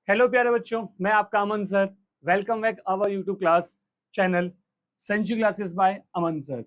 Hello प्यारे बच्चों, मैं आपका Aman sir. Welcome back our YouTube class channel century classes by Aman sir.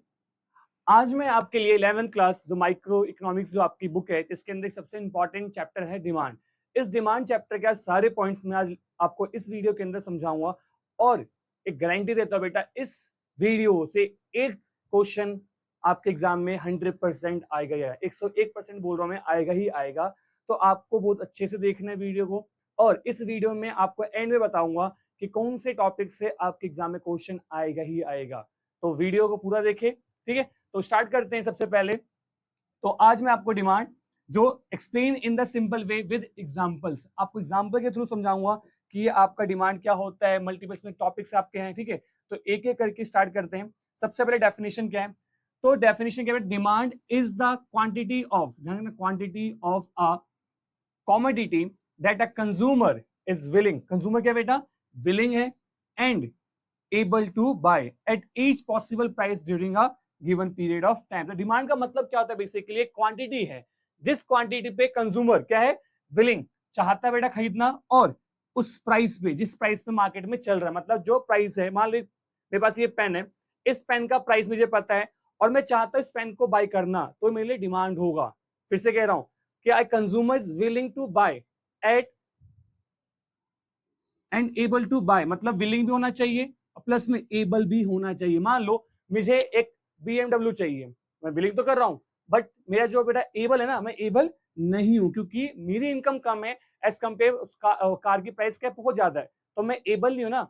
आज मैं आपके लिए 11th क्लास जो माइक्रो इकोनॉमिक्स जो आपकी बुक है, इसके अंदर सबसे इंपॉर्टेंट चैप्टर है डिमांड। इस डिमांड चैप्टर के सारे पॉइंट्स मैं आज आपको इस वीडियो के अंदर समझाऊंगा और एक गारंटी देता हूं बेटा, इस वीडियो से एक क्वेश्चन आपके एग्जाम में 100% आएगा। या 101% बोल रहा हूं मैं, आएगा ही आएगा। तो आपको बहुत अच्छे से देखना है वीडियो को, और इस वीडियो में आपको एंड में बताऊंगा कि कौन से टॉपिक से आपके एग्जाम में क्वेश्चन आएगा ही आएगा। तो वीडियो को पूरा देखें, ठीक है। तो स्टार्ट करते हैं। सबसे पहले तो आज मैं आपको डिमांड जो explain in the simple way with examples, आपको एग्जांपल के थ्रू समझाऊंगा कि ये आपका डिमांड क्या होता है, मल्टीपल में टॉपिक्स आपके हैं, ठीक है। तो एक एक करके स्टार्ट करते हैं। सबसे पहले डेफिनेशन क्या है? तो डेफिनेशन क्या है? Demand is the quantity of a commodity that a consumer is willing, consumer क्या बेटा? विलिंग है and able to buy at each possible price during a given period of time. तो डिमांड का मतलब क्या होता है? बेसिकली एक क्वांटिटी है, जिस क्वांटिटी पे कंज्यूमर क्या है? विलिंग, चाहता है बेटा खरीदना, और उस प्राइस पे, जिस प्राइस पे मार्केट में चल रहा है। मतलब जो प्राइस है, मान ली मेरे पास ये पेन है, इस पेन का प्राइस मुझे पता है और मैं चाहता हूं इस पेन को बाय करना, तो मेरे लिए डिमांड होगा। फिर से कह रहा हूं कि I consumer is willing to buy at and able to buy, मतलब विलिंग भी होना चाहिए प्लस में एबल भी होना चाहिए। मान लो मुझे एक BMW चाहिए, मैं विलिंग तो कर रहा हूं, बट मेरा जो बेटा एबल है ना, मैं एबल नहीं हूं क्योंकि मेरी इनकम कम है एज कंपेयर कार की प्राइस क्या बहुत ज्यादा है, तो मैं एबल नहीं हूं ना।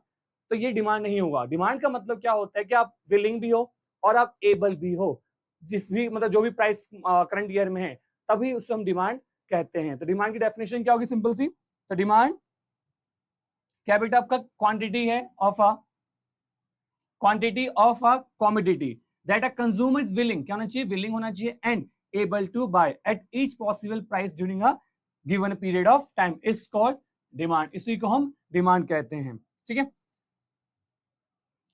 तो ये डिमांड नहीं होगा। डिमांड का मतलब क्या होता है कि आप विलिंग भी हो और आप एबल भी हो, जिस भी मतलब जो भी प्राइस करंट ईयर में है, तभी उससे हम डिमांड कहते हैं। तो डिमांड की डेफिनेशन क्या होगी? सिंपल सी। तो डिमांड क्या बेटा? आपका quantity of a commodity that a consumer is willing, क्या होना चाहिए? विलिंग होना चाहिए and able to buy at each possible price during a given period of time is called demand. इसी को हम डिमांड कहते हैं, ठीक है।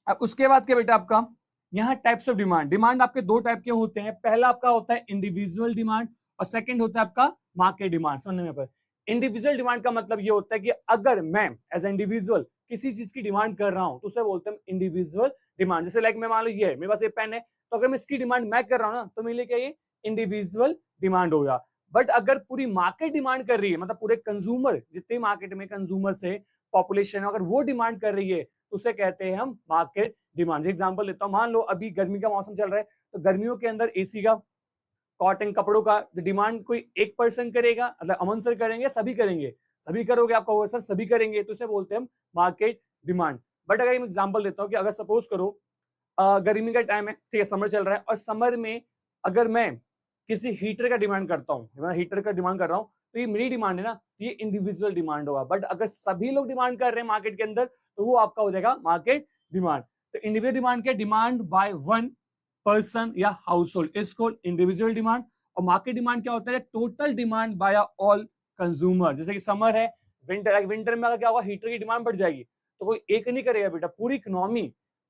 अब उसके बाद क्या बेटा? आपका यहाँ टाइप्स ऑफ डिमांड, डिमांड आपके दो टाइप के होते हैं। पहला आपका होता है इंडिविजुअल डिमांड और सेकंड होता है आपका मार्केट डिमांड। समझने में पर इंडिविजुअल डिमांड का मतलब ये होता है कि अगर मैं एज इंडिविजुअल किसी चीज की डिमांड कर रहा हूं तो उसे बोलते हैं इंडिविजुअल डिमांड। जैसे लाइक मैं मान लो ये है, मेरे पास ये पेन है, तो अगर मैं इसकी डिमांड मैं कर रहा हूं ना, तो मेरे लिए क्या ये इंडिविजुअल डिमांड होगा। बट अगर पूरी मार्केट डिमांड कर रही है, मतलब पूरे कंज्यूमर, जितने मार्केट में कंज्यूमर से पॉपुलेशन है, अगर वो डिमांड कर रही है, तो उसे कहते हैं हम मार्केट डिमांड। एग्जांपल लेता हूं, मान लो अभी गर्मी का मौसम चल रहा है, तो गर्मियों के अंदर एसी का, कॉटन कपड़ों का डिमांड कोई एक पर्सन करेगा, मतलब अमन सर करेंगे, सभी करेंगे, सभी करोगे, आपका होगा सर सभी करेंगे, तो इसे बोलते हैं हम मार्केट डिमांड। बट अगर मैं एग्जांपल देता हूं कि अगर सपोज करो गर्मी का टाइम है, ठीक है, समर चल रहा है, और समर में अगर मैं किसी हीटर का डिमांड करता हूँ, मैं हीटर का डिमांड कर रहा हूँ, तो ये मेरी डिमांड है ना, तो ये इंडिविजुअल डिमांड होगा। बट अगर सभी लोग डिमांड कर रहे हैं मार्केट के अंदर, तो वो आपका हो जाएगा मार्केट डिमांड। तो इंडिविजुअल डिमांड क्या? डिमांड बाय वन पर्सन या house hold is called individual demand. और मार्केट डिमांड क्या होता है? Total demand by all consumer. जैसे कि समर है, विंटर, विंटर में अगर क्या होगा, हीटर की डिमांड बढ़ जाएगी, तो कोई एक नहीं करेगा बेटा, पूरी इकोनॉमी,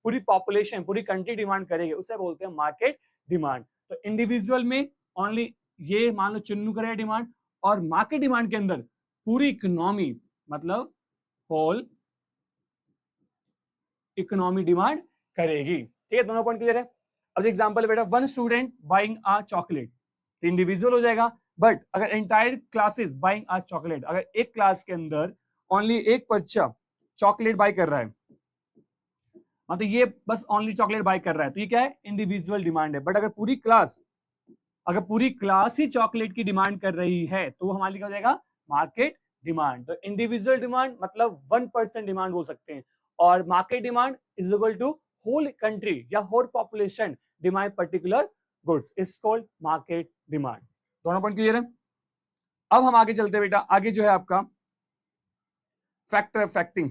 पूरी पॉपुलेशन, पूरी कंट्री डिमांड करेगी, उसे बोलते हैं मार्केट डिमांड। तो इंडिविजुअल में ओनली ये मान लो चुन्नू करेगा डिमांड, और मार्केट डिमांड के अंदर पूरी इकोनॉमी, मतलब होल इकोनॉमी डिमांड करेगी, ठीक है। दोनों पॉइंट क्लियर है। अब एग्जांपल बेटा, one student buying a chocolate, individual हो जाएगा। बट अगर entire classes buying a chocolate, अगर एक क्लास के अंदर ओनली एक बच्चा चॉकलेट बाय कर रहा है, मतलब ये बस ओनली चॉकलेट बाय कर रहा है, तो ये क्या है? इंडिविजुअल डिमांड है। बट अगर पूरी क्लास ही चॉकलेट की डिमांड कर रही है, तो हमारे क्या हो जाएगा? Market demand. तो इंडिविजुअल डिमांड मतलब 1% डिमांड हो सकते हैं, और market demand is equal to whole country या whole population demand particular goods is called market demand. दोनों पॉइंट क्लियर है। अब हम आगे चलते हैं बेटा। आगे जो है आपका फैक्टर अफेक्टिंग।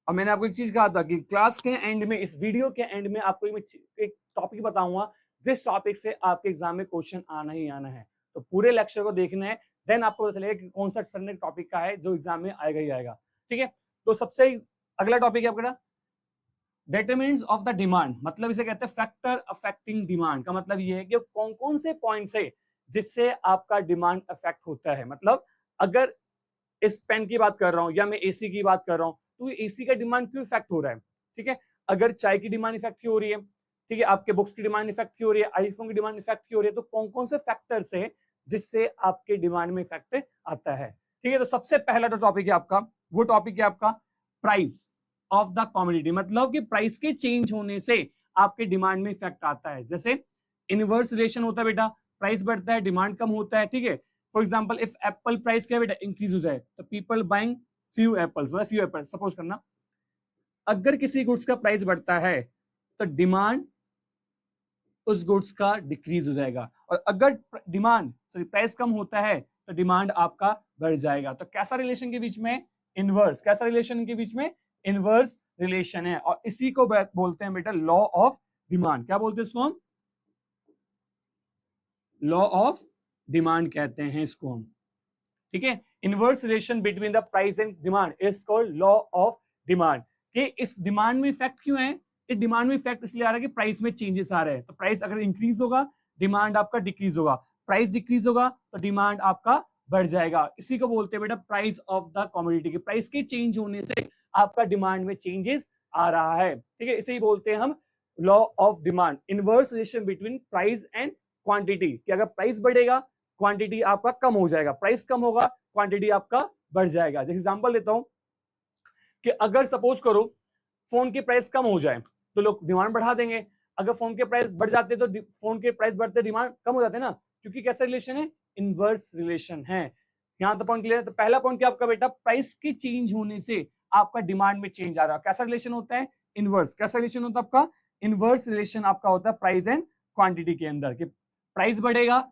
और मैंने आपको एक चीज कहा था कि क्लास के एंड में, इस वीडियो के एंड में आपको एक टॉपिक बताऊंगा, जिस टॉपिक से आपके एग्जाम में क्वेश्चन आना ही आना है। तो पूरे लेक्चर को देखना है, देन आपको पता चलेगा कि कौन सा टॉपिक का है जो एग्जाम में आएगा ही आएगा, ठीक है। तो सबसे अगला टॉपिक है आपका डिटरमिनेंट्स ऑफ द डिमांड, मतलब इसे कहते हैं फैक्टर अफेक्टिंग डिमांड। का मतलब ये है कि कौन कौन से पॉइंट्स है जिससे आपका डिमांड अफेक्ट होता है। मतलब अगर इस पेन की बात कर रहा हूँ या मैं एसी की बात कर रहा हूँ, तो एसी का डिमांड क्यों इफेक्ट हो रहा है? ठीक है, अगर चाय की डिमांड इफेक्ट क्यों हो रही है, ठीक है, आपके बुक्स की डिमांड इफेक्ट क्यों हो रही है, आईफोन की डिमांड इफेक्ट क्यों हो रही है, तो कौन कौन से फैक्टर्स है जिससे आपके डिमांड में इफेक्ट आता है? ठीक है, तो सबसे पहला जो टॉपिक है आपका, वो टॉपिक है आपका प्राइस ऑफ द कमोडिटी, मतलब कि प्राइस के चेंज होने से आपके डिमांड में इफेक्ट आता है। जैसे इनवर्स रिलेशन होता है बेटा, प्राइस बढ़ता है डिमांड कम होता है, ठीक है। For example if Apple price क्या बेटा इंक्रीज हो जाए तो पीपल बाइंग फ्यू एप्पल्स, मतलब फ्यू एप्पल्स सपोज करना, अगर किसी गुड्स का प्राइस बढ़ता है तो डिमांड उस गुड्स का डिक्रीज हो जाएगा, और अगर डिमांड सॉरी प्राइस कम होता है तो डिमांड आपका बढ़ जाएगा। तो कैसा रिलेशन के बीच में? इनवर्स। कैसा रिलेशन के बीच में? इनवर्स रिलेशन है, और इसी को बोलते हैं बेटा लॉ ऑफ डिमांड। क्या बोलते हैं इसको हम? लॉ ऑफ डिमांड कहते हैं इसको हम, ठीक है। Inverse relation between the price and demand is called law of demand. कि इस डिमांड में इफेक्ट क्यों है? इस डिमांड में इफेक्ट इसलिए आ रहा है कि प्राइस में चेंजेस आ रहे हैं, तो प्राइस अगर इंक्रीज होगा डिमांड आपका डिक्रीज होगा, प्राइस डिक्रीज होगा तो डिमांड आपका बढ़ जाएगा। इसी को बोलते हैं बेटा प्राइस ऑफ द कमोडिटी। के प्राइस के चेंज होने से आपका डिमांड में चेंजेस आ रहा है, ठीक है। इसे ही बोलते हैं हम law of demand, inverse relation between price and quantity. कि अगर प्राइस बढ़ेगा क्वांटिटी आपका कम हो जाएगा, प्राइस कम होगा क्वांटिटी आपका बढ़ जाएगा। जैसे एग्जांपल देता हूं कि अगर सपोज करो फोन की प्राइस कम हो जाए तो लोग डिमांड बढ़ा देंगे, अगर फोन के प्राइस बढ़ जाते तो फोन के प्राइस बढ़ते डिमांड कम हो जाते ना, क्योंकि कैसा रिलेशन है? इनवर्स रिलेशन है। यहां तो पॉइंट क्लियर है। तो पहला पॉइंट क्या आपका बेटा? प्राइस की चेंज होने से आपका डिमांड में चेंज आ रहा है। कैसा रिलेशन होता है? इनवर्स। कैसा रिलेशन होता है आपका? इनवर्स रिलेशन आपका होता है प्राइस एंड क्वांटिटी के अंदर। कि प्राइस बढ़ेगा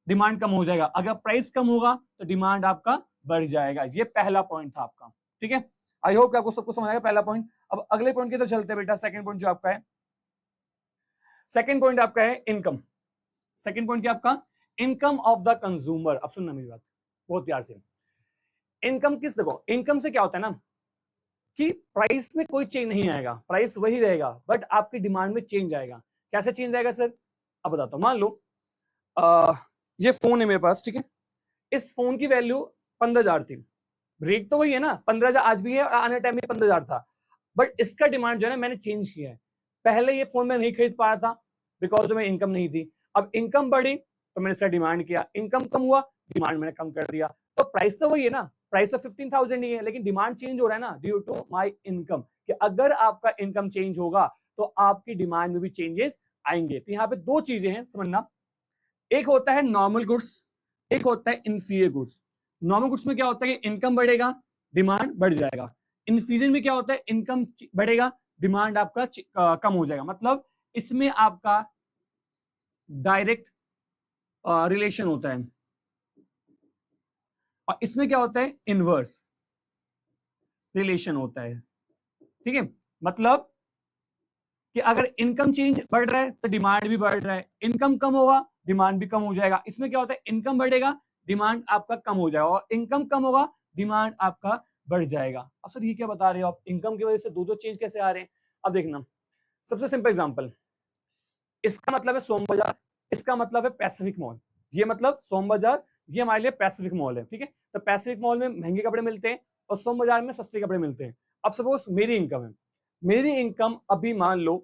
डिमांड कम हो जाएगा, अगर प्राइस कम होगा तो डिमांड आपका बढ़ जाएगा। ये पहला पॉइंट था आपका, ठीक है। आई होप आपको सबको समझ आएगा पहला पॉइंट। अब अगले पॉइंट की तरफ चलते हैं बेटा। सेकंड पॉइंट जो आपका है, सेकंड पॉइंट आपका है इनकम। सेकंड पॉइंट क्या आपका? Income of the consumer. अब सुनना मेरी बात बहुत प्यार से। इनकम किस, देखो इनकम से क्या होता है ना कि प्राइस में कोई चेंज नहीं आएगा, प्राइस वही रहेगा, बट आपकी डिमांड में चेंज आएगा। कैसे चेंज आएगा सर? अब बताता हूं। मान लो ये फोन है मेरे पास, ठीक है, इस फोन की वैल्यू 15,000 थी, रेट तो वही है ना, 15,000 आज भी है और आने टाइम में 15,000 था, बट इसका डिमांड जो है ना मैंने चेंज किया है। पहले ये फोन मैं नहीं खरीद पाया था बिकॉज में इनकम नहीं थी, अब इनकम बढ़ी तो मैंने इसका डिमांड किया, इनकम कम हुआ डिमांड मैंने कम कर दिया। तो प्राइस तो वही है ना, प्राइस तो 15,000 ही है, लेकिन डिमांड चेंज हो रहा है ना ड्यू टू माई इनकम। कि अगर आपका इनकम चेंज होगा तो आपकी डिमांड में भी चेंजेस आएंगे। तो यहाँ पे दो चीजें हैं समझना, एक होता है नॉर्मल गुड्स, एक होता है इंफीरियर गुड्स। नॉर्मल गुड्स में क्या होता है कि इनकम बढ़ेगा डिमांड बढ़ जाएगा, इंफीरियर में क्या होता है इनकम बढ़ेगा डिमांड आपका कम हो जाएगा। मतलब इसमें आपका डायरेक्ट रिलेशन होता है, और इसमें क्या होता है इनवर्स रिलेशन होता है, ठीक है। मतलब कि अगर इनकम चेंज बढ़ रहा है तो डिमांड भी बढ़ रहा है, इनकम कम होगा डिमांड भी कम हो जाएगा। इसमें क्या होता है इनकम बढ़ेगा डिमांड आपका कम हो जाएगा, और इनकम कम होगा डिमांड आपका बढ़ जाएगा। अब सर ये क्या बता रहे हो आप, इनकम की वजह से दो दो चेंज कैसे आ रहे हैं? अब देखना, सबसे सिंपल एग्जांपल, इसका मतलब है सोम बाजार, इसका मतलब है पैसिफिक मॉल। ये मतलब सोम बाजार ये हमारे लिए पैसिफिक मॉल है, ठीक है। तो पैसिफिक मॉल में महंगे कपड़े मिलते हैं और सोम बाजार में सस्ते कपड़े मिलते हैं। अब सपोज मेरी इनकम है, मेरी इनकम अभी मान लो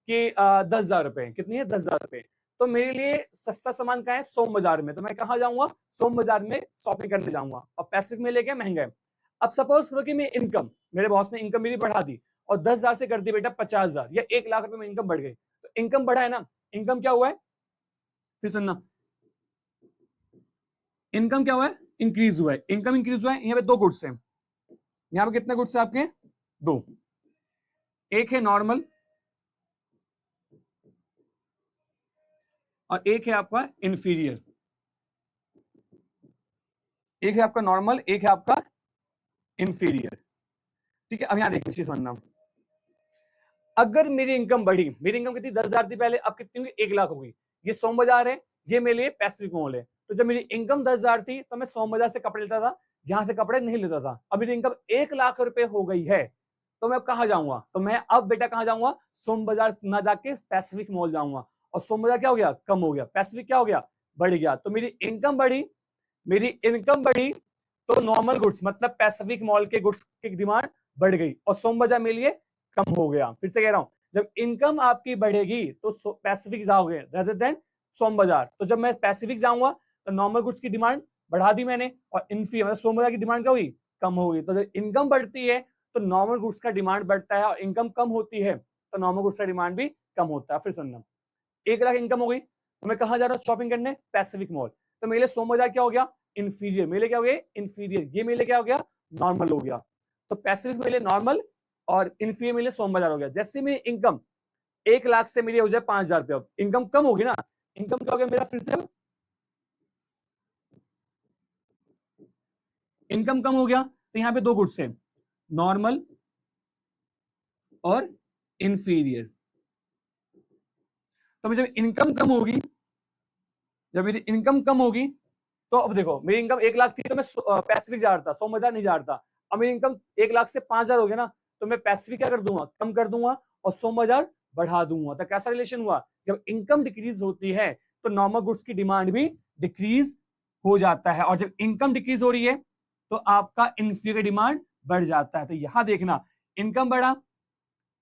कि 10,000 रुपए, कितनी है 10,000 रुपए, तो मेरे लिए सस्ता सामान कहाँ है? सोम बाजार में। तो मैं कहाँ जाऊंगा? सोम बाजार में शॉपिंग करने जाऊंगा, और पैसिफिक में लेके महंगा है। अब सपोज करो कि मैं इनकम, मेरे बॉस ने इनकम मेरी बढ़ा दी और 10,000 से कर दी बेटा 50,000 या 1 लाख रुपए में इनकम बढ़ गई, तो इनकम बढ़ा है ना, इनकम क्या हुआ है? फिर सुनना, इनकम क्या हुआ है? इंक्रीज हुआ है। इनकम इंक्रीज हुआ है, यहाँ पे दो गुड्स हैं, यहाँ पे कितने गुड्स है आपके? दो, एक है नॉर्मल और एक है आपका इंफीरियर। एक है आपका नॉर्मल, एक है आपका इंफीरियर, ठीक है। अब यहां देखिए चीज समझना, अगर मेरी इनकम बढ़ी, मेरी इनकम कितनी 10,000 थी पहले, अब कितनी हुई? 1 लाख हो गई। ये सोम बाजार है, ये मेरे लिए पैसिफिक मॉल है। तो जब मेरी इनकम 10,000 थी तो मैं सोम बाजार से कपड़े लेता था, जहां से कपड़े नहीं लेता था। अब मेरी इनकम 1 लाख रुपए हो गई है, तो मैं अब कहाँ जाऊंगा? तो मैं अब बेटा कहाँ जाऊंगा? सोम बाजार ना जाके पैसिफिक मॉल जाऊंगा, और सोम बाजार क्या हो गया? कम हो गया, पैसिफिक क्या हो गया? बढ़ गया। तो मेरी इनकम बढ़ी, मेरी इनकम बढ़ी तो नॉर्मल गुड्स मतलब पैसिफिक मॉल के गुड्स की डिमांड बढ़ गई और सोम बाजार में लिए कम हो गया। फिर से कह रहा हूं, जब इनकम आपकी बढ़ेगी तो पैसिफिक जाओगे रेदर देन सोम बाजार। तो जब मैं पैसिफिक जाऊंगा तो नॉर्मल गुड्स की डिमांड बढ़ा दी मैंने और इनफी मतलब सोम बाजार की डिमांड क्या हुई, कम हो गई। तो जब इनकम बढ़ती है तो नॉर्मल गुड्स का डिमांड बढ़ता है और इनकम कम होती है तो नॉर्मल गुड्स का डिमांड भी कम होता है। फिर सुनना, 1 लाख इनकम हो गई तो मैं कहां जा रहा हूँ शॉपिंग करने, पैसिफिक मॉल। तो मेरे लिए सोम बाजार क्या हो गया, इंफीरियर। मेरे क्या हो गया, इंफीरियर। ये मेरे क्या हो गया, नॉर्मल हो गया। तो पैसिफिक मेरे नॉर्मल और इंफीरियर मेरे सोम बाजार हो गया। जैसे मेरी इनकम 1 लाख से मेरी हो जाए 5,000 रुपया, इनकम कम होगी ना, इनकम क्या हो गया मेरा, फिर से इनकम कम हो गया। तो यहाँ पे 2 गुड्स है, नॉर्मल और इंफीरियर। तो जब इनकम कम होगी, जब मेरी इनकम कम होगी तो अब देखो मेरी इनकम 1 लाख थी तो मैं पैसिफिक जा रहा था, सोम बाजार नहीं जा रहा था। अब मेरी इनकम 1 लाख से 5,000 हो गया ना, तो मैं पैसिफिक क्या कर दूंगा, कम कर दूंगा और सोम बाजार बढ़ा दूंगा। तो कैसा रिलेशन हुआ, जब इनकम डिक्रीज होती है तो नॉर्मल गुड्स की डिमांड भी डिक्रीज हो जाता है और जब इनकम डिक्रीज हो रही है तो आपका इंफीरियर डिमांड बढ़ जाता है। तो यहां देखना, इनकम बढ़ा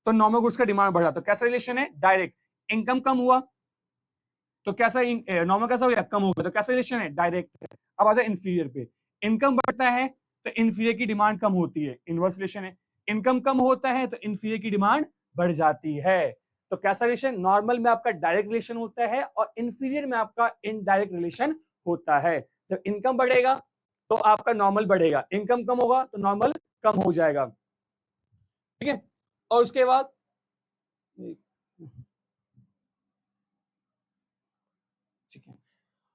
तो नॉर्मल गुड्स का डिमांड बढ़ा। तो कैसा रिलेशन है, डायरेक्ट। इनकम कम हुआ तो कैसा, नॉर्मल कैसा हो गया, कम हो गया। तो कैसा रिलेशन है, डायरेक्ट। अब आ जाए इंफीरियर पे, इनकम बढ़ता है तो इंफीरियर की डिमांड कम होती है, इनवर्स रिलेशन है। इनकम कम होता है तो इंफीरियर की डिमांड बढ़ जाती है। तो कैसा रिलेशन, नॉर्मल में आपका डायरेक्ट रिलेशन होता है और इंफीरियर में आपका इनडायरेक्ट रिलेशन होता है। जब इनकम बढ़ेगा तो आपका नॉर्मल बढ़ेगा, इनकम कम होगा तो नॉर्मल कम हो जाएगा। ठीक है, और उसके बाद ठीक है,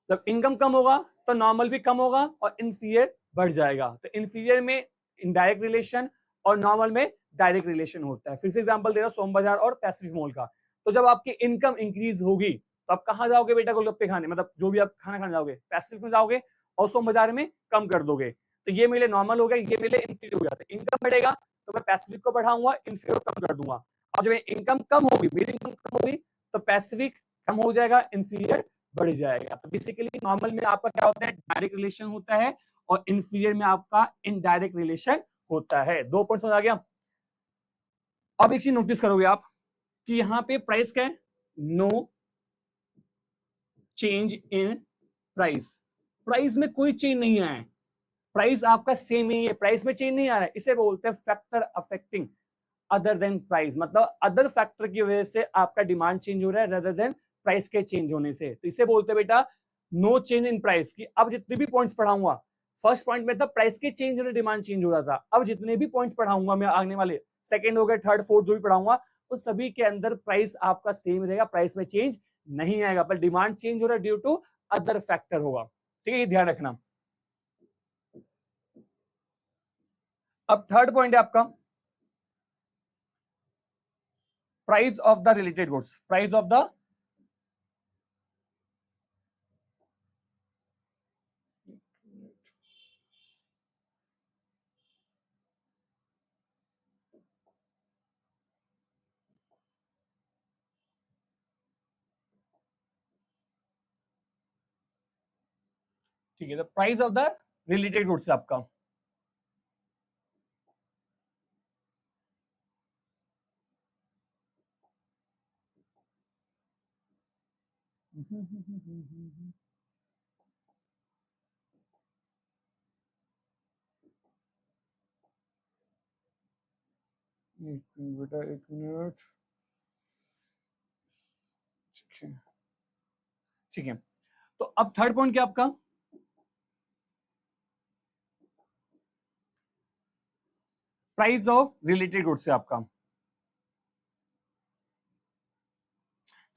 जब इनकम कम होगा तो नॉर्मल भी कम होगा और इंफीरियर बढ़ जाएगा। तो इंफीरियर में इनडायरेक्ट रिलेशन और नॉर्मल में डायरेक्ट रिलेशन होता है। फिर से एग्जांपल दे रहा हूं सोम बाजार और पैसिफिक मॉल का। तो जब आपकी इनकम इंक्रीज होगी तो आप कहां जाओगे बेटा, गोलगप्पे खाने, मतलब जो भी आप खाना खाने जाओगे, पैसिफिक में जाओगे और सोम बाजार में कम कर दोगे। तो ये मेरे नॉर्मल हो गया, ये मेरे इंफीरियर हो जाता है। इनकम बढ़ेगा तो मैं पैसिफिक को बढ़ाऊंगा, इंफीरियर को कम कर दूंगा। और जब इनकम कम होगी, मेरी इनकम कम होगी तो पैसिफिक कम हो जाएगा, इंफीरियर बढ़ जाएगा। तो बेसिकली नॉर्मल में आपका क्या होता है, डायरेक्ट रिलेशन होता है और इंफीरियर में आपका इनडायरेक्ट रिलेशन होता है। 2 पॉइंट समझ आ गया। अब एक चीज नोटिस करोगे आप कि यहां पे प्राइस क्या है, no change in price. Price में कोई चेंज नहीं आया है, प्राइस आपका सेम ही है, प्राइस में चेंज नहीं आ रहा है। इसे बोलते हैं factor affecting other than price, मतलब अदर फैक्टर की वजह से आपका डिमांड चेंज हो रहा है रेदर देन प्राइस के चेंज होने से। तो इसे बोलते हैं बेटा नो चेंज इन प्राइस। की अब जितने भी पॉइंट्स पढ़ाऊंगा, फर्स्ट पॉइंट में था प्राइस के चेंज होने डिमांड चेंज हो रहा था, अब जितने भी पॉइंट्स पढ़ाऊंगा मैं आने वाले, सेकंड हो गए, थर्ड फोर्थ जो भी पढ़ाऊंगा, तो सभी के अंदर प्राइस आपका सेम रहेगा, प्राइस में चेंज नहीं आएगा, पर डिमांड चेंज हो रहा है ड्यू टू अदर फैक्टर होगा। ठीक है, ये ध्यान रखना। अब थर्ड पॉइंट है आपका price of the related goods. Price of the ठीक है, तो price of the related goods आपका बेटा एक मिनट, ठीक है। तो अब थर्ड पॉइंट क्या आपका, प्राइस ऑफ रिलेटेड गुड्स है आपका।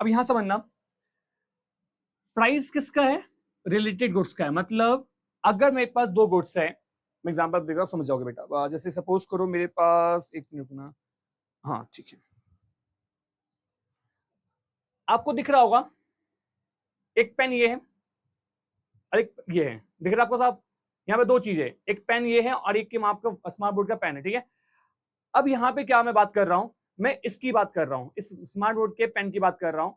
अब यहां समझना, प्राइस किसका है, रिलेटेड गुड्स का है। मतलब अगर मेरे पास 2 गुड्स है, मैं एग्जांपल देगा आप समझ जाओगे बेटा। जैसे सपोज करो मेरे पास, एक मिनट ना, हाँ ठीक है, आपको दिख रहा होगा एक पेन ये है और एक ये है, दिख रहा है आपको साहब, यहाँ पे 2 चीजें, एक पेन ये है और एक आपका स्मार्ट बोर्ड का पेन है। ठीक है, अब यहाँ पे क्या मैं बात कर रहा हूं, मैं इसकी बात कर रहा हूं, इस स्मार्ट बोर्ड के पेन की बात कर रहा हूं,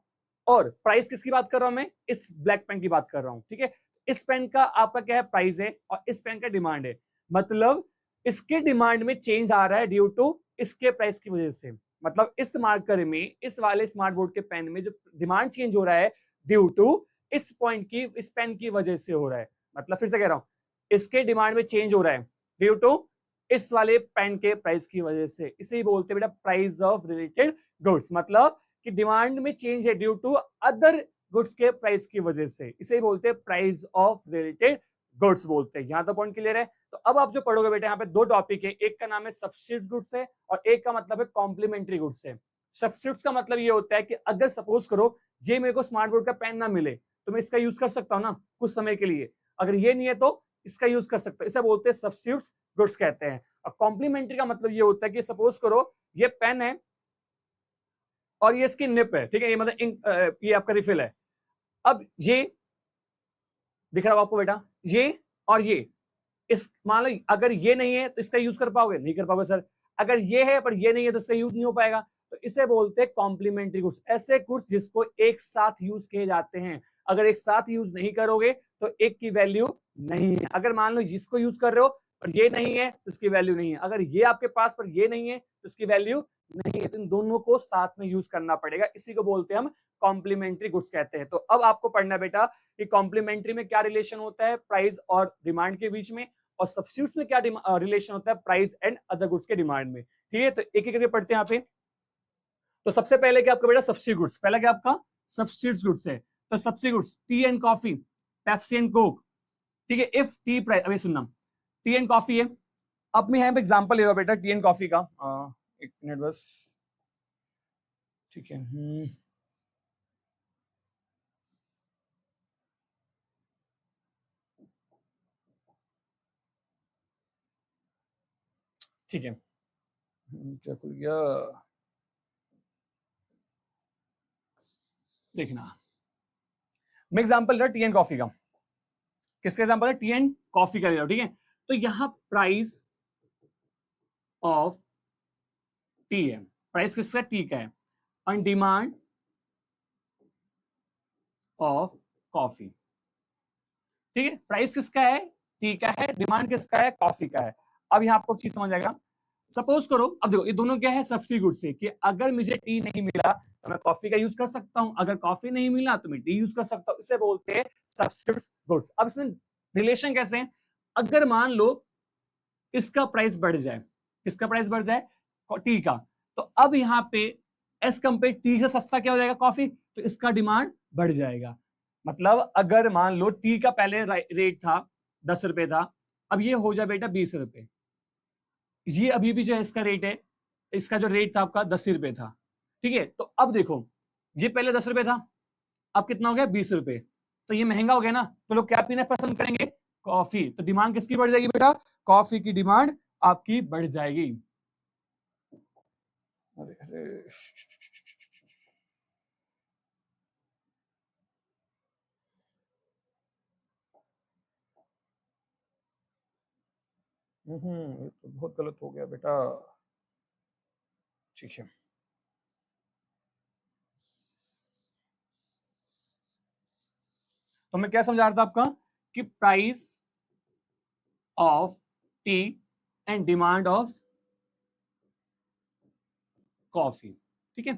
और प्राइस किसकी बात कर रहा हूं, मैं इस ब्लैक पेन की बात कर रहा हूं। ठीक है, इस पेन का आपका क्या है, प्राइस है, और इस पेन का डिमांड है। मतलब इसके डिमांड में चेंज आ रहा है ड्यू टू इसके प्राइस की वजह से। मतलब इस मार्कर में, इस वाले स्मार्ट बोर्ड के पेन में जो डिमांड चेंज हो रहा है ड्यू टू इस पॉइंट की, इस पेन की वजह से हो रहा है। मतलब फिर से कह रहा हूं, इसके डिमांड में चेंज हो रहा है ड्यू टू इस वाले पेन के प्राइस की वजह से। इसे ही बोलते हैं बेटा प्राइस ऑफ रिलेटेड गुड्स। मतलब कि डिमांड में चेंज है ड्यू टू अदर गुड्स के प्राइस की वजह से, इसे ही बोलते हैं प्राइस ऑफ रिलेटेड गुड्स बोलते हैं। यहां तो पॉइंट क्लियर है। तो अब आप जो पढ़ोगे बेटा, यहाँ पे दो टॉपिक है, एक का नाम है सब्स्टिट्यूट गुड्स है और एक का मतलब है कॉम्प्लीमेंट्री गुड्स है। सब्स्टिट्यूट का मतलब ये होता है कि अगर सपोज करो जे मेरे को स्मार्ट बोर्ड का पेन ना मिले तो मैं इसका यूज कर सकता हूँ ना कुछ समय के लिए, अगर ये नहीं है तो इसका यूज कर सकता हूँ, इसे बोलते हैं सब्स्टिट्यूट गुड्स कहते हैं। और कॉम्प्लीमेंट्री का मतलब ये होता है कि सपोज करो ये पेन है और ये इसकी निप है, ठीक है, ये मतलब ये आपका रिफिल है। अब ये दिख रहा हो आपको बेटा, ये और ये, इस मान लो अगर ये नहीं है तो इसका यूज कर पाओगे, नहीं कर पाओगे सर। अगर ये है पर ये नहीं है तो इसका यूज नहीं हो पाएगा। तो इसे बोलते हैं कॉम्प्लीमेंट्री गुड्स, ऐसे गुड्स जिसको एक साथ यूज किए जाते हैं। अगर एक साथ यूज नहीं करोगे तो एक की वैल्यू नहीं है। अगर मान लो जिसको यूज कर रहे हो पर ये नहीं है तो इसकी वैल्यू नहीं है, अगर ये आपके पास पर ये नहीं है तो इसकी वैल्यू नहीं है। तो इन दोनों को साथ में यूज करना पड़ेगा, इसी को बोलते हैं हम कॉम्प्लीमेंट्री गुड्स कहते हैं। तो अब आपको पढ़ना बेटा कि कॉम्प्लीमेंट्री में क्या रिलेशन होता है प्राइस और डिमांड के बीच में, और सब्स्टिट्यूट्स में क्या रिलेशन होता है प्राइस एंड अदर गुड्स के डिमांड में। ठीक है, तो एक एक करके पढ़ते हैं यहाँ पे। तो सबसे पहले क्या आपका बेटा सब्स्टिट्यूट गुड्स, पहला क्या आपका सब्स्टिट्यूट गुड्स है। तो substitute goods T and coffee, Pepsi and Coke, ठीक है। इफ टी प्राइस, अभी सुनना, टी एंड कॉफी है। अब मैं यहाँ पे एग्जांपल ले रहा हूँ बेटा टी एंड कॉफी का, एक मिनट बस, ठीक है। ठीक है, क्या खुल गया, देखना। मैं एग्जांपल ले रहा हूँ टी एंड कॉफी का। किसका एग्जांपल है, टी एंड कॉफी का ले रहा हूँ, ठीक है। तो यहाँ प्राइस ऑफ टी है, प्राइस किसका, टी का है, ऑन डिमांड ऑफ कॉफी, ठीक है। प्राइस किसका है, टी का है, डिमांड किसका है, कॉफी का है। अब यहाँ आपको चीज समझ आएगा। सपोज करो, अब देखो ये दोनों क्या है सब्स्टिट्यूट से, कि अगर मुझे टी नहीं मिला तो मैं कॉफी का यूज कर सकता हूं, अगर कॉफी नहीं मिला तो मैं टी यूज कर सकता हूं, इसे बोलते हैं सब्स्टिट्यूट गुड्स। अब इसमें रिलेशन कैसे है, अगर मान लो इसका प्राइस बढ़ जाए, किसका प्राइस बढ़ जाए, टी का, तो अब यहाँ पे एस कंपेयर टी से सस्ता क्या हो जाएगा, कॉफी, तो इसका डिमांड बढ़ जाएगा। मतलब अगर मान लो टी का पहले रेट था 10 रुपए था, अब ये हो जाए बेटा 20 रुपए, ये अभी भी जो है इसका रेट है, इसका जो रेट था आपका 10 रुपए था, ठीक है। तो अब देखो ये पहले 10 रुपए था, अब कितना हो गया 20 रुपए, तो ये महंगा हो गया ना, तो लोग क्या पीना पसंद करेंगे, कॉफी। तो डिमांड किसकी बढ़ जाएगी बेटा, कॉफी की डिमांड आपकी बढ़ जाएगी। अरे अरे ये तो बहुत गलत हो गया बेटा, ठीक है। तो मैं क्या समझा रहा था आपका कि price of T and demand of coffee, ठीक है।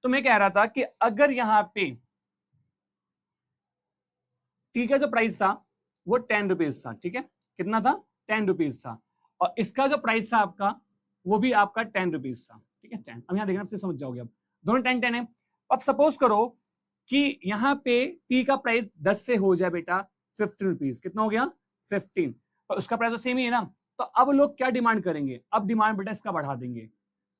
तो मैं कह रहा था कि अगर यहां पे टी का जो प्राइस था वो 10 रुपीज था, ठीक है, कितना था 10 रुपीज था, और इसका जो प्राइस था आपका वो भी आपका 10 रुपीज था, ठीक है 10। अब यहाँ देखना समझ जाओगे, अब दोनों 10 10 है। अब सपोज करो कि यहाँ पे टी का प्राइस 10 से हो जाए बेटा 15 रुपीज, कितना हो गया 15, और उसका प्राइस तो सेम ही है ना। तो अब लोग क्या डिमांड करेंगे, अब डिमांड बेटा इसका बढ़ा देंगे,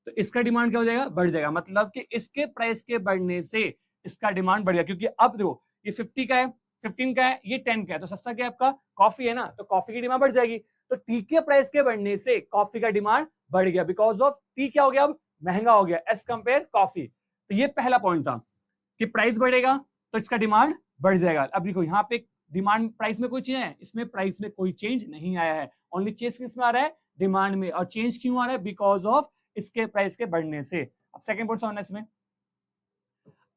तो इसका डिमांड क्या हो जाएगा, बढ़ जाएगा। मतलब कि इसके प्राइस के बढ़ने से इसका डिमांड बढ़ गया, क्योंकि अब देखो ये 50 का है, 15 का है, ये 10 का है, तो सस्ता क्या है आपका, कॉफी है ना, तो कॉफी की डिमांड बढ़ जाएगी। तो टी के प्राइस के बढ़ने से कॉफी का डिमांड बढ़ गया, बिकॉज ऑफ टी क्या हो गया, अब महंगा हो गया एज कंपेयर कॉफी। तो ये पहला पॉइंट था कि प्राइस बढ़ेगा तो इसका डिमांड बढ़ जाएगा। अब देखो यहाँ पे डिमांड प्राइस में कोई चेंज है, इसमें प्राइस में कोई चेंज नहीं आया है, ओनली चेंज किस में आ रहा है, डिमांड में। और चेंज क्यों आ रहा है, बिकॉज ऑफ इसके प्राइस के बढ़ने से। अब सेकंड पॉइंट समझना इसमें,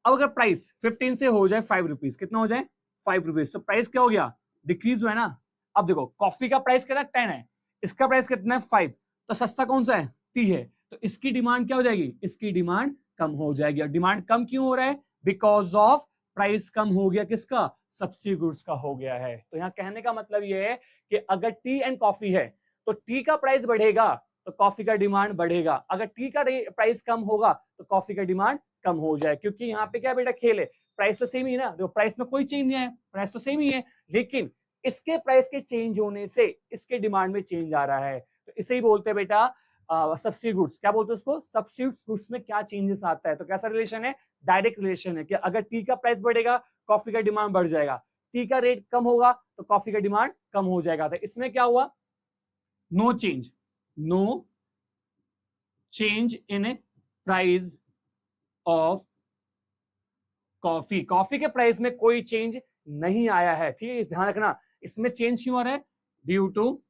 अब अगर प्राइस 15 से हो जाए 5 रुपीज, कितना हो जाए 5 रुपीज, तो प्राइस क्या हो गया डिक्रीज हुआ है ना। अब देखो कॉफी का प्राइस कितना 10 है, इसका प्राइस कितना है 5, तो सस्ता कौन सा है, टी है, तो इसकी डिमांड क्या हो जाएगी, इसकी डिमांड कम हो जाएगी। और डिमांड कम क्यों हो रहा है, बिकॉज ऑफ प्राइस कम हो गया, किसका, सब्सिडी गुड्स का हो गया है। तो यहाँ कहने का मतलब ये है कि अगर टी एंड कॉफी है तो टी का प्राइस बढ़ेगा तो कॉफी का डिमांड बढ़ेगा, अगर टी का प्राइस कम होगा तो कॉफी का डिमांड कम हो जाए। क्योंकि यहाँ पे क्या बेटा खेल है, प्राइस तो सेम ही है ना, देखो प्राइस में कोई चेंज नहीं है, प्राइस तो सेम ही है, लेकिन इसके प्राइस के चेंज होने से इसके डिमांड में चेंज आ रहा है। तो इसे ही बोलते हैं बेटा सब्सिडी गुड्स। क्या बोलते हैं उसको, सब्सिडी गुड्स में क्या चेंजेस आता है। तो कैसा रिलेशन है, डायरेक्ट रिलेशन है कि अगर टी का प्राइस बढ़ेगा कॉफी का डिमांड बढ़ जाएगा, टी का रेट कम होगा तो कॉफी का डिमांड कम हो जाएगा। तो इसमें क्या हुआ, no change, no change in price of coffee, coffee के प्राइस में कोई चेंज नहीं आया है, ठीक है, ध्यान रखना। इसमें चेंज क्यों आ रहा है, ड्यू टू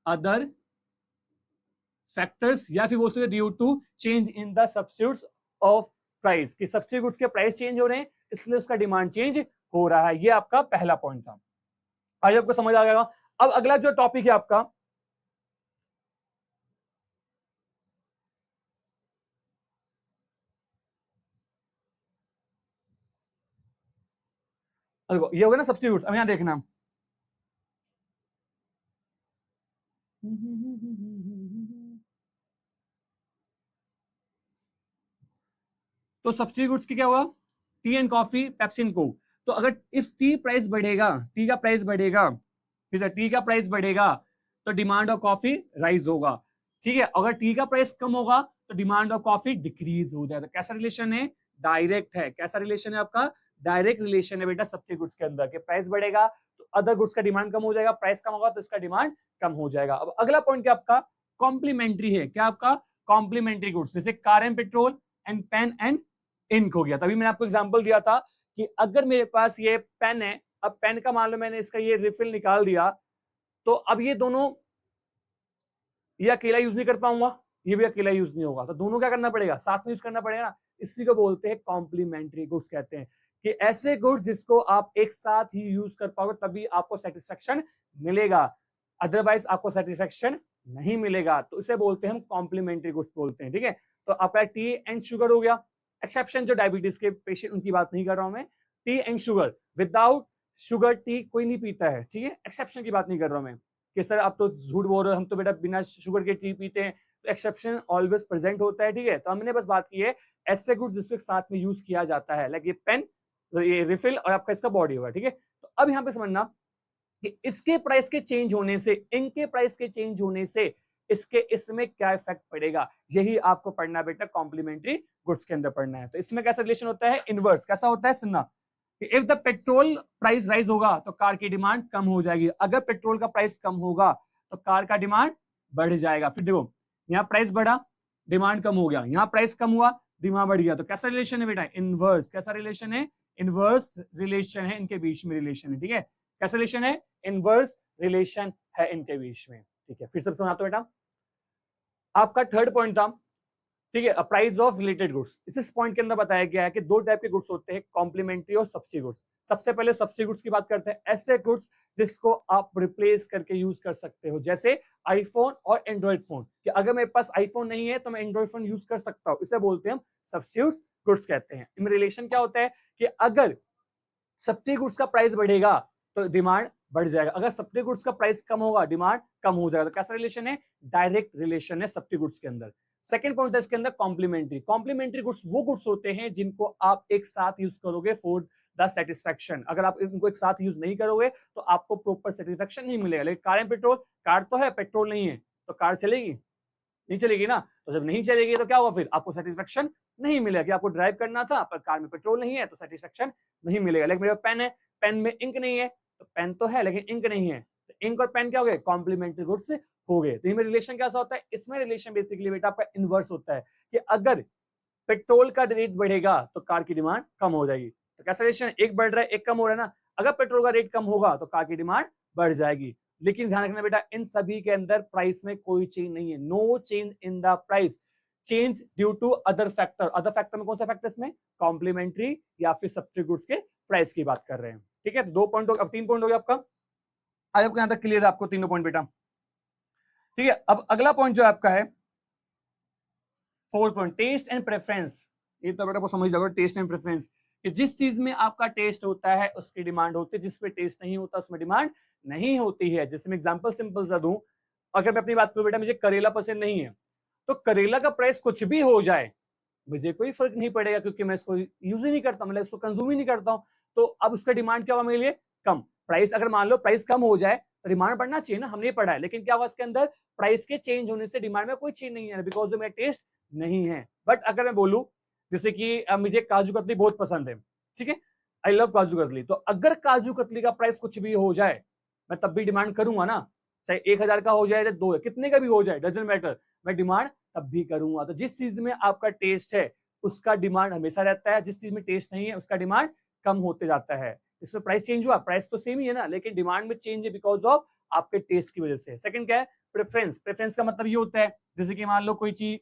अदर फैक्टर्स, या फिर बोल सकते due to change in the substitutes of price, कि सब्सिडी गुड्स के प्राइस चेंज हो रहे हैं इसलिए उसका डिमांड चेंज हो रहा है। ये आपका पहला पॉइंट था, आज आपको समझ आ जाएगा। अब अगला जो टॉपिक है आपका, देखो ये होगा ना सब्स्टिट्यूट। अब यहां देखना, तो सब्सिडी गुड्स की क्या हुआ, T and coffee, Pepsi and Coke. तो अगर इफ टी प्राइस बढ़ेगा, टी का प्राइस बढ़ेगा, ठीक है, टी का प्राइस बढ़ेगा तो डिमांड ऑफ कॉफी राइज होगा, ठीक है। अगर टी का प्राइस कम होगा तो डिमांड ऑफ कॉफी डिक्रीज हो जाएगा। कैसा रिलेशन है, डायरेक्ट है। कैसा रिलेशन है आपका, डायरेक्ट रिलेशन है बेटा सब्सिडी गुड्स के अंदर, के प्राइस बढ़ेगा तो अदर गुड्स का डिमांड कम हो जाएगा, प्राइस कम होगा तो इसका डिमांड कम हो जाएगा। अब अगला पॉइंट क्या आपका, कॉम्प्लीमेंट्री है। क्या आपका, कॉम्प्लीमेंट्री गुड्स, जैसे car and petrol and pen and ink हो गया। तभी मैंने आपको एग्जांपल दिया था कि अगर मेरे पास ये पेन है, अब पेन का मान लो मैंने इसका ये रिफिल निकाल दिया, तो अब ये दोनों, ये अकेला यूज नहीं कर पाऊंगा, ये भी अकेला यूज नहीं होगा, तो दोनों क्या करना पड़ेगा, साथ में यूज करना पड़ेगा ना। इसी को बोलते हैं कॉम्प्लीमेंट्री गुड्स कहते हैं, कि ऐसे गुड्स जिसको आप एक साथ ही यूज कर पाओगे तभी आपको सेटिस्फेक्शन मिलेगा, अदरवाइज आपको सेटिस्फेक्शन नहीं मिलेगा। तो इसे बोलते हैं हम कॉम्प्लीमेंट्री गुड्स बोलते हैं, ठीक है। तो आपका टी एंड शुगर हो गया, एक्सेप्शन जो डायबिटीज के पेशेंट उनकी बात नहीं कर रहा हूं मैं, T and sugar, without sugar T कोई नहीं पीता है, ठीक है, एक्सेप्शन की बात नहीं कर रहा हूं मैं कि सर आप तो झूठ बोल रहे हो, हम तो बेटा बिना शुगर के टी पीते हैं, तो एक्सेप्शन ऑलवेज प्रेजेंट होता है, ठीक है। तो हमने बस बात की है ऐसे गुड्स जिसको साथ में यूज किया जाता है, लाइक ये पेन, ये रिफिल और आपका इसका बॉडी होगा, ठीक है। तो अब यहाँ पे समझना कि इसके प्राइस के चेंज होने से, इनके प्राइस के चेंज होने से इसके इसमें क्या इफेक्ट पड़ेगा, यही आपको पढ़ना बेटा कॉम्प्लीमेंट्री गुड्स के अंदर पढ़ना है। तो इसमें कैसा रिलेशन होता है, इनवर्स। कैसा होता है, सुनना, if the petrol price rise होगा तो कार की डिमांड कम हो जाएगी, अगर पेट्रोल का प्राइस कम होगा तो कार का डिमांड बढ़ जाएगा। फिर देखो यहाँ प्राइस बढ़ा, डिमांड कम हो गया, यहाँ प्राइस कम हुआ, डिमांड बढ़ गया। तो कैसा रिलेशन है बेटा, इनवर्स। कैसा रिलेशन है, इनवर्स रिलेशन है इनके बीच में, रिलेशन है, ठीक है। कैसा रिलेशन है, इनवर्स रिलेशन है इनके बीच में, ठीक है। फिर सब समझाता हूं बेटा। आपका थर्ड पॉइंट था, ठीक है, प्राइस ऑफ रिलेटेड गुड्स। इस पॉइंट के अंदर बताया गया है कि दो टाइप के गुड्स होते हैं, कॉम्प्लीमेंट्री और सब्सिडी गुड्स। सबसे पहले सब्सिडी गुड्स की बात करते हैं, ऐसे गुड्स जिसको आप रिप्लेस करके यूज कर सकते हो, जैसे आईफोन और एंड्रॉइड फोन, कि अगर मेरे पास आईफोन नहीं है तो मैं एंड्रॉइड फोन यूज कर सकता हूं, इसे बोलते हैं हम सब्सिडी गुड्स कहते हैं। इनमें रिलेशन क्या होता है कि अगर सब्सिडी गुड्स का प्राइस बढ़ेगा तो डिमांड बढ़ जाएगा, अगर सब्सिडी गुड्स का प्राइस कम होगा डिमांड कम हो जाएगा। तो कैसा रिलेशन है, डायरेक्ट रिलेशन है सब्सिडी गुड्स के अंदर। सेकंड पॉइंट है इसके अंदर कॉम्प्लीमेंट्री। कॉम्प्लीमेंट्री गुड्स वो गुड्स होते हैं जिनको आप एक साथ यूज करोगे फॉर द सेटिस्फेक्शन, अगर आप इनको एक साथ यूज नहीं करोगे तो आपको प्रॉपर सेटिस्फेक्शन नहीं मिलेगा। लेकिन कार एंड पेट्रोल, कार तो है पेट्रोल नहीं है, तो कार चलेगी, नहीं चलेगी ना। तो जब नहीं चलेगी तो क्या होगा, फिर आपको सेटिस्फेक्शन नहीं मिलेगा, कि आपको ड्राइव करना था पर कार में पेट्रोल नहीं है तो सेटिस्फेक्शन नहीं मिलेगा। लेकिन मेरा पेन है, पेन में इंक नहीं है, तो पेन तो है लेकिन इंक नहीं है, तो इंक और पेन क्या हो गए, कॉम्प्लीमेंट्री गुड्स हो गए। तो इनमें रिलेशन कैसा होता है, इसमें रिलेशन बेसिकली बेटा आपका इनवर्स होता है, कि अगर पेट्रोल का रेट बढ़ेगा तो कार की डिमांड कम हो जाएगी। तो कैसा रिलेशन, एक बढ़ रहा है एक कम हो रहा है ना, अगर पेट्रोल का रेट कम होगा तो कार की डिमांड बढ़ जाएगी। लेकिन ध्यान रखना बेटा इन सभी के अंदर प्राइस में कोई चेंज नहीं है, no change in the price, change due to other factor. Other factor में कौन सा फैक्टर, इसमें कॉम्प्लीमेंट्री या फिर सब्सिडी गुड्स के प्राइस की बात कर रहे हैं। ठीक है, तो 2 पॉइंट हो, अब 3 पॉइंट हो गया आपका। आज आपको यहां तक क्लियर है, आपको तीनों पॉइंट बेटा। ठीक है, अब अगला पॉइंट जो आपका है 4 पॉइंट, टेस्ट एंड प्रेफरेंस। ये तो बेटा आपको समझ जाओगे, टेस्ट एंड प्रेफरेंस कि जिस चीज में आपका टेस्ट होता है उसकी डिमांड होती है, जिसमें टेस्ट नहीं होता उसमें डिमांड नहीं होती है। जैसे मैं एग्जांपल सिंपल सा दूं, अगर मैं अपनी बात करूं बेटा, मुझे करेला पसंद नहीं है, तो करेला का प्राइस कुछ भी हो जाए मुझे कोई फर्क नहीं पड़ेगा, क्योंकि मैं इसको यूज ही नहीं करता, मतलब इसको कंज्यूम ही नहीं करता हूं। तो अब उसका डिमांड क्या होगा मेरे लिए? कम। प्राइस अगर मान लो प्राइस कम हो जाए तो डिमांड बढ़ना चाहिए ना, हमने पढ़ा है। लेकिन क्या हुआ इसके अंदर, प्राइस के चेंज होने से डिमांड में कोई चेंज नहीं है, बिकॉज मेरा टेस्ट नहीं है। बट अगर मैं बोलूं जैसे कि मुझे काजू कतली बहुत पसंद है, ठीक है, आई लव काजू कतली, तो अगर काजू कतली का प्राइस कुछ भी हो जाए मैं तब भी डिमांड करूंगा ना, चाहे 1000 का हो जाए चाहे 2 कितने का भी हो जाए, डजंट मैटर, मैं डिमांड तब भी करूंगा। तो जिस चीज में आपका टेस्ट है उसका डिमांड हमेशा रहता है, जिस चीज में टेस्ट नहीं है उसका डिमांड कम होते जाता है। इसमें प्राइस चेंज हुआ, प्राइस तो सेम ही है ना, लेकिन डिमांड में चेंज है बिकॉज ऑफ आपके टेस्ट की वजह से। सेकंड क्या है? प्रेफरेंस। प्रेफरेंस का मतलब ये होता है जैसे कि मान लो कोई चीज,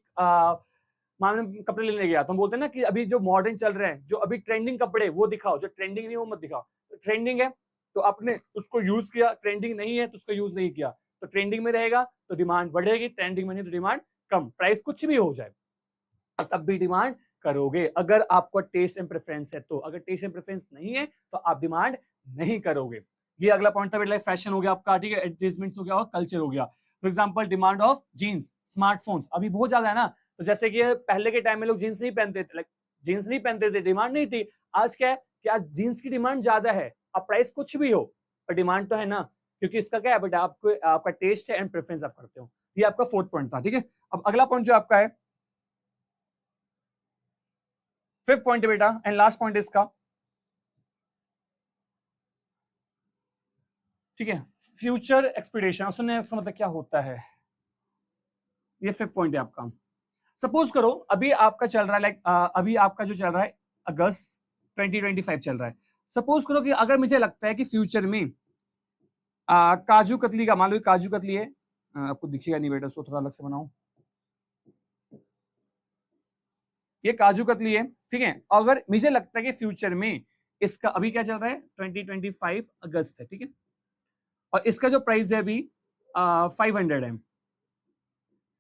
मान लो कपड़े लेने गया तो हम बोलते हैं ना कि अभी जो मॉडर्न चल रहे हैं, जो अभी ट्रेंडिंग कपड़े वो दिखाओ, जो ट्रेंडिंग नहीं वो मत दिखाओ। ट्रेंडिंग है तो आपने उसको यूज किया, ट्रेंडिंग नहीं है तो उसको यूज नहीं किया, तो ट्रेंडिंग में रहेगा तो डिमांड बढ़ेगी, ट्रेंडिंग में नहीं तो डिमांड कम। प्राइस कुछ भी हो जाए तब भी डिमांड करोगे अगर आपको टेस्ट एंड प्रेफरेंस है तो। अगर टेस्ट एंड प्रेफरेंस नहीं है तो आप डिमांड नहीं करोगे। ये अगला पॉइंट था बेटा, फैशन हो गया आपका, ठीक है, एडवर्टाइजमेंट्स हो गया और कल्चर हो गया। For example demand of jeans, smartphones अभी बहुत ज्यादा है ना, तो जैसे कि पहले के टाइम में लोग जीन्स नहीं पहनते थे, जीन्स नहीं पहनते थे, डिमांड नहीं थी। आज क्या है कि आज जीन्स की डिमांड ज्यादा है, अब प्राइस कुछ भी हो पर डिमांड तो है ना, क्योंकि इसका क्या है बेटा, आपको आपका टेस्ट है एंड प्रेफरेंस आप करते हो। ये आपका 4th पॉइंट था, ठीक है। अब अगला पॉइंट जो आपका है 5th पॉइंट है बेटा एंड लास्ट पॉइंट इसका, ठीक है, फ्यूचर एक्सपेक्टेशन। उसने मतलब क्या होता है, ये 5th पॉइंट है आपका। सपोज करो अभी आपका चल रहा है लाइक अभी आपका जो चल रहा है अगस्त 2025 चल रहा है। सपोज करो कि अगर मुझे लगता है कि फ्यूचर में काजू कतली का, मान लो काजू कतली है, आपको दिखेगा नहीं बेटा, उसको थोड़ा अलग से बनाओ, ये काजू कतली है, ठीक है। अगर मुझे लगता है कि फ्यूचर में इसका, अभी क्या चल रहा है 2025 अगस्त है, ठीक है, और इसका जो प्राइस है अभी 500 है,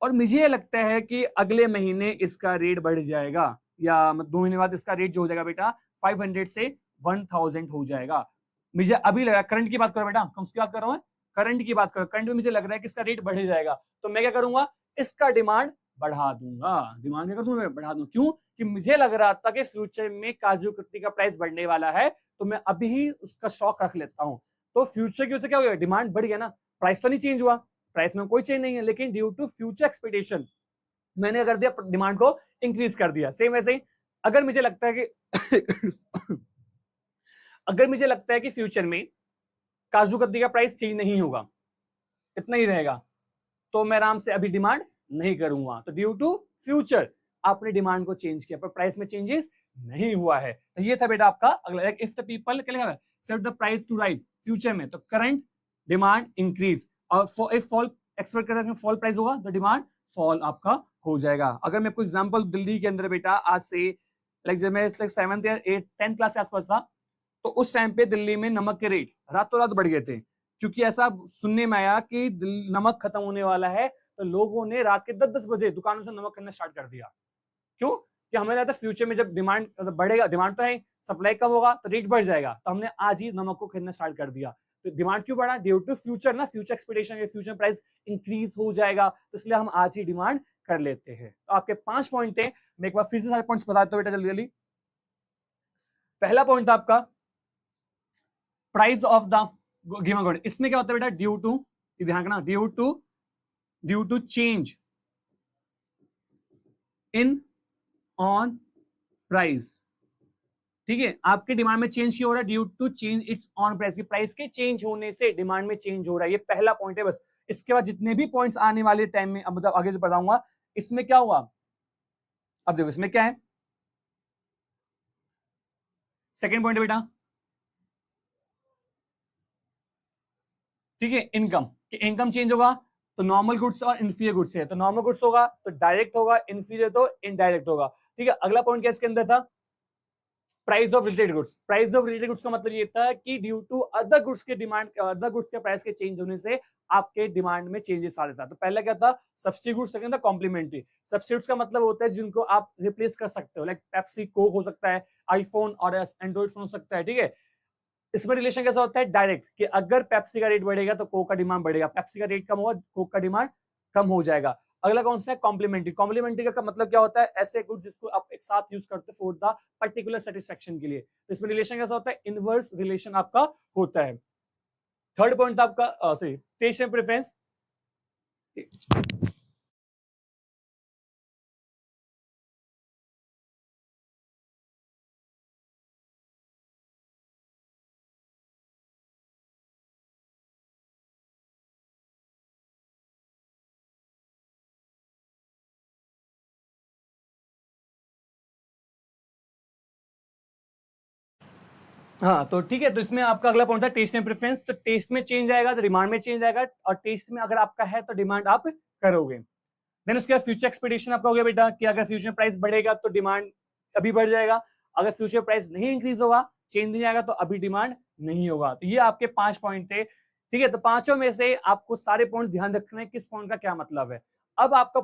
और मुझे लगता है कि अगले महीने इसका रेट बढ़ जाएगा, या 2 महीने बाद इसका रेट जो हो जाएगा बेटा 500 से 1000 हो जाएगा। मुझे अभी लग रहा है, करंट की बात करो बेटा, कौन सी बात कर रहा हूँ, करंट की बात करो, करंट में मुझे लग रहा है कि इसका रेट बढ़ जाएगा, तो मैं क्या करूंगा, इसका डिमांड बढ़ा दूंगा। डिमांड क्या कर दूंगा, बढ़ा दूंगा। क्यों? कि मुझे लग रहा था कि फ्यूचर में काजू कतली का प्राइस बढ़ने वाला है, तो मैं अभी ही उसका स्टॉक रख लेता हूँ। तो फ्यूचर की वजह से क्या हो गया, डिमांड बढ़ गया ना, प्राइस तो नहीं चेंज हुआ, प्राइस में कोई चेंज नहीं है, लेकिन ड्यू टू फ्यूचर एक्सपेक्टेशन मैंने कर दिया, डिमांड को इंक्रीज कर दिया। सेम वैसे ही अगर मुझे लगता है कि अगर मुझे लगता है कि फ्यूचर में काजू कतली का प्राइस चेंज नहीं होगा, इतना ही रहेगा, तो मैं आराम से अभी डिमांड नहीं करूंगा। तो ड्यू टू फ्यूचर आपने डिमांड को चेंज किया पर प्राइस में चेंजेस नहीं हुआ है। तो ये था बेटा आपका अगला, इफ द पीपल क्या लिखा है, set the price to rise future में, तो करंट डिमांड इंक्रीज, और इफ फॉल एक्सपेक्ट कर फॉल प्राइस होगा तो डिमांड फॉल आपका हो जाएगा। अगर मैं आपको एग्जांपल दिल्ली के अंदर बेटा आज से लाइक जब मैं 7th या 8th 10th क्लास के आसपास था, तो उस टाइम पे दिल्ली में नमक के रेट रातों रात बढ़ गए थे, क्योंकि ऐसा सुनने में आया कि नमक खत्म होने वाला है, तो लोगों ने रात के 10-10 बजे दुकानों से नमक खरीदना स्टार्ट कर दिया। क्यों? कि हमें लगता है फ्यूचर में जब डिमांड बढ़ेगा, डिमांड तो है, सप्लाई कम होगा तो रेट बढ़ जाएगा, तो हमने आज ही नमक को खरीदना स्टार्ट कर दिया। तो डिमांड क्यों बढ़ा? ड्यू टू फ्यूचर ना, future expectation, future price increase हो जाएगा, तो इसलिए हम आज ही डिमांड कर लेते हैं। तो आपके 5 पॉइंट है, मैं एक बार फिर से सारे पॉइंट्स बता देता हूं बेटा जल्दी जल्दी। पहला पॉइंट था आपका price of the given good, इसमें क्या होता है बेटा, ड्यू टू, ध्यान रखना, due to change in on price, ठीक है, आपके डिमांड में चेंज क्यों हो रहा है, due to change its on price, की प्राइस के चेंज होने से डिमांड में चेंज हो रहा है। ये पहला पॉइंट है बस। इसके बाद जितने भी पॉइंट्स आने वाले टाइम में, अब मतलब आगे जो बताऊंगा, इसमें क्या हुआ, अब देखो इसमें क्या है, सेकेंड पॉइंट है बेटा, ठीक है, इनकम, इनकम चेंज होगा तो नॉर्मल गुड्स और इंफीरियर गुड्स है, तो नॉर्मल गुड्स होगा तो डायरेक्ट होगा, इंफीरियर तो इनडायरेक्ट होगा, ठीक है। अगला पॉइंट क्या इसके अंदर था, price of related goods, price of related goods का मतलब ये था कि ड्यू टू अदर गुड्स के डिमांड, अदर गुड्स के प्राइस के चेंज होने से आपके डिमांड में चेंजेस आ जाता है। तो पहला क्या था, सब्स्टिट्यूट, सेकंड था कॉम्प्लीमेंट्री। सब्स्टिट्यूट्स का मतलब होता है जिनको आप रिप्लेस कर सकते हो, लाइक पेप्सी कोक हो सकता है, आईफोन और एंड्रॉइड फोन हो सकता है, ठीक है। इसमें रिलेशन कैसा होता है, डायरेक्ट, कि अगर पेप्सी का रेट बढ़ेगा तो कोक का डिमांड बढ़ेगा, पेप्सी का रेट कम होगा कोक का डिमांड कम हो जाएगा। अगला कौन सा है, कॉम्प्लीमेंट्री। कॉम्प्लीमेंट्री का मतलब क्या होता है, ऐसे गुड जिसको आप एक साथ यूज करते हो फॉर द पर्टिकुलर सेटिस्फेक्शन के लिए। तो इसमें रिलेशन कैसा होता है, इनवर्स रिलेशन आपका होता है। थर्ड पॉइंट था आपका सॉरी टेस्ट एंड प्रेफरेंस। हाँ तो ठीक है, तो इसमें आपका अगला पॉइंट था टेस्ट एंड प्रेफरेंस। तो टेस्ट में चेंज आएगा तो डिमांड में चेंज आएगा, और टेस्ट में अगर आपका है तो डिमांड आप करोगे। देन उसके बाद फ्यूचर एक्सपेक्टेशन आपका हो गया बेटा, कि अगर फ्यूचर प्राइस बढ़ेगा तो डिमांड अभी बढ़ जाएगा, अगर फ्यूचर प्राइस नहीं इंक्रीज होगा, चेंज नहीं आएगा, तो अभी डिमांड नहीं होगा। तो ये आपके 5 पॉइंट थे, ठीक है। तो पांचों में से आपको सारे पॉइंट ध्यान रखने किस पॉइंट का क्या मतलब है। अब आपका